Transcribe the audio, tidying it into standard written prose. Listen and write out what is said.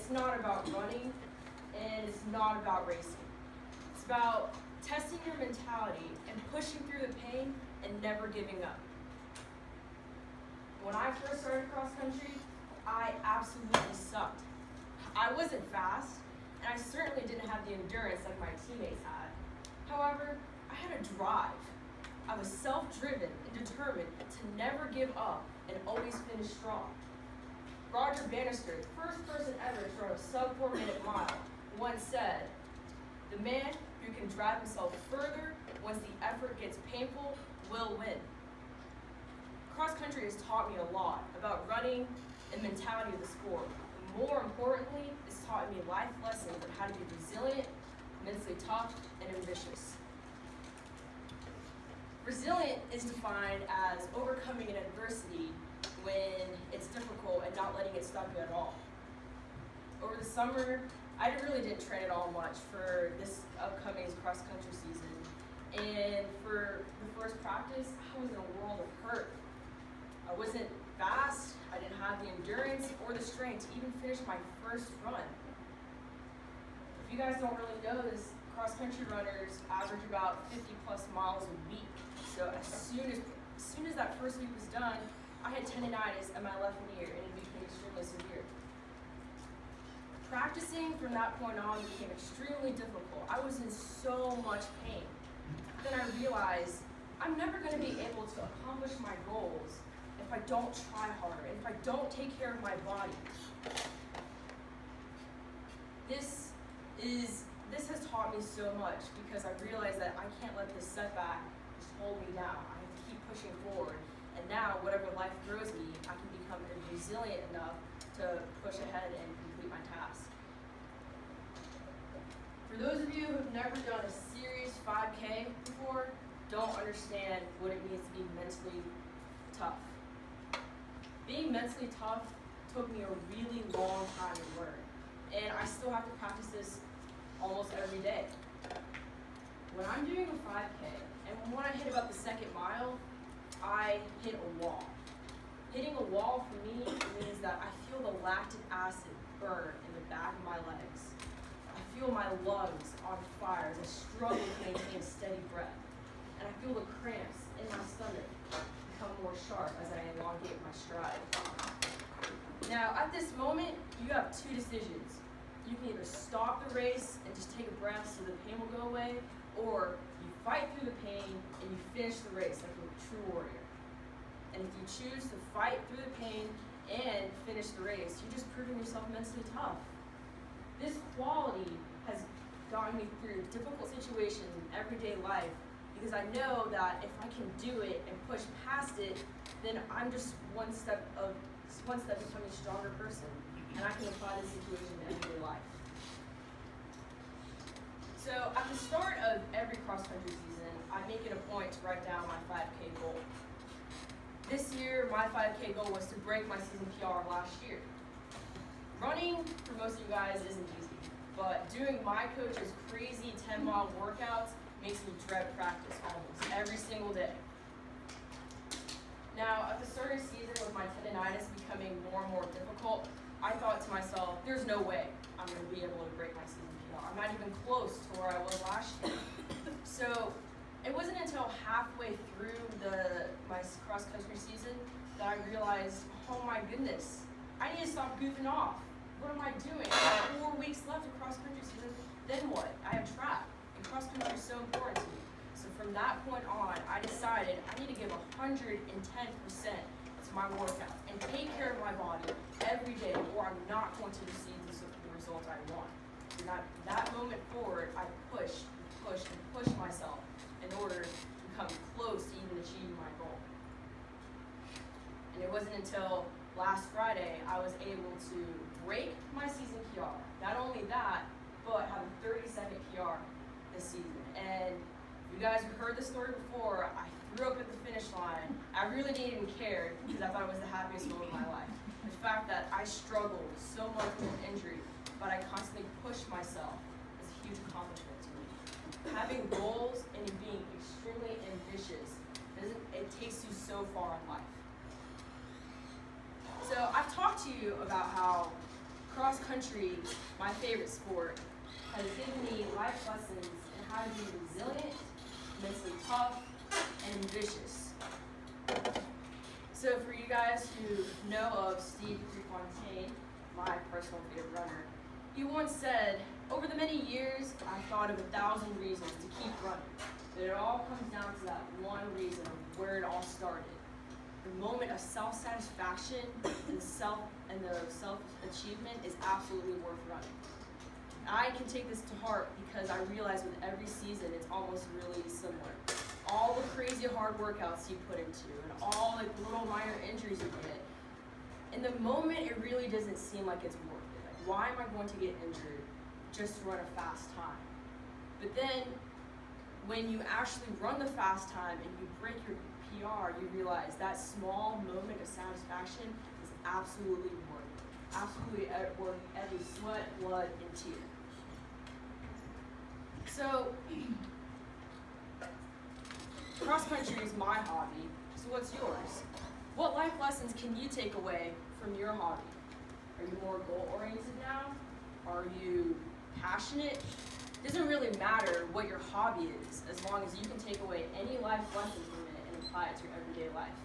it's not about running, and it's not about racing. It's about testing your mentality and pushing through the pain and never giving up. When I first started cross country, I absolutely sucked. I wasn't fast, and I certainly didn't have the endurance like my teammates had. However, I had a drive. I was self-driven and determined to never give up and always finish strong. Roger Bannister, the first person ever to run a sub-4 minute mile, once said, "The man who can drive himself further once the effort gets painful will win." Cross country has taught me a lot about running and mentality of the sport. And more importantly, it's taught me life lessons on how to be resilient, mentally tough, and ambitious. Resilient is defined as overcoming an adversity when it's difficult and not letting it stop you at all. Over the summer, I really didn't train at all much for this upcoming cross-country season. And for the first practice, I was in a world of hurt. I wasn't fast, I didn't have the endurance or the strength to even finish my first run. If you guys don't really know this, cross-country runners average about 50 plus miles a week. So as soon as that first week was done, I had tendonitis in my left knee and it became extremely severe. Practicing from that point on became extremely difficult. I was in so much pain. Then I realized I'm never going to be able to accomplish my goals if I don't try harder, and if I don't take care of my body. This has taught me so much because I realized that I can't let this setback just hold me down. I have to keep pushing forward. And now, whatever life throws me, I can become resilient enough to push ahead and complete my task. For those of you who have never done a serious 5K before, don't understand what it means to be mentally tough. Being mentally tough took me a really long time to learn, and I still have to practice this almost every day. When I'm doing a 5K, and when I hit about the second mile, I hit a wall. Hitting a wall for me means that I feel the lactic acid burn in the back of my legs. I feel my lungs on fire as I struggle to maintain a steady breath. And I feel the cramps in my stomach become more sharp as I elongate my stride. Now, at this moment, you have two decisions. You can either stop the race and just take a breath so the pain will go away, or you fight through the pain and you finish the race like a true warrior. And if you choose to fight through the pain and finish the race, you're just proving yourself mentally tough. This quality has gotten me through difficult situations in everyday life because I know that if I can do it and push past it, then I'm just one step becoming a stronger person, and I can apply this situation to everyday life. So at the start of every cross-country season, I make it a point to write down my 5K goal. This year, my 5K goal was to break my season PR last year. Running, for most of you guys, isn't easy, but doing my coach's crazy 10-mile workouts makes me dread practice almost every single day. Now, at the start of the season, with my tendonitis becoming more and more difficult, I thought to myself, there's no way I'm going to be able to break my season PR. I'm not even close to where I was last year. So it wasn't until halfway through my cross-country season that I realized, oh my goodness, I need to stop goofing off. What am I doing? I have 4 weeks left of cross-country season. Then what? I have track, and cross-country is so important to me. So from that point on, I decided I need to give 110% to my workouts and take care of my body every day, or I'm not going to receive the results I want. From that moment forward, I pushed myself in order to come close to even achieving my goal. And it wasn't until last Friday I was able to break my season PR. Not only that, but have a 30-second PR this season. And you guys who heard the story before, I threw up at the finish line. I really didn't even care because I thought it was the happiest moment of my life. The fact that I struggled so much with an injury, but I constantly pushed myself is a huge accomplishment to me. Having goals and being extremely ambitious, it takes you so far in life. So I've talked to you about how cross country, my favorite sport, has given me life lessons in how to be resilient, mentally tough, and ambitious. So for you guys who know of Steve Prefontaine, my personal favorite runner, he once said, over the many years, I thought of 1,000 reasons to keep running. But it all comes down to that one reason of where it all started. The moment of self-satisfaction and the self-achievement is absolutely worth running. I can take this to heart because I realize with every season it's almost really similar. All the crazy hard workouts you put into and all the little minor injuries you get, in the moment it really doesn't seem like it's worth it. Like, why am I going to get injured just to run a fast time? But then when you actually run the fast time and you break your PR, you realize that small moment of satisfaction is absolutely worth it. Absolutely worth every sweat, blood, and tear. So, cross country is my hobby, so what's yours? What life lessons can you take away from your hobby? Are you more goal-oriented now? Are you passionate? It doesn't really matter what your hobby is, as long as you can take away any life lesson from it and apply it to your everyday life.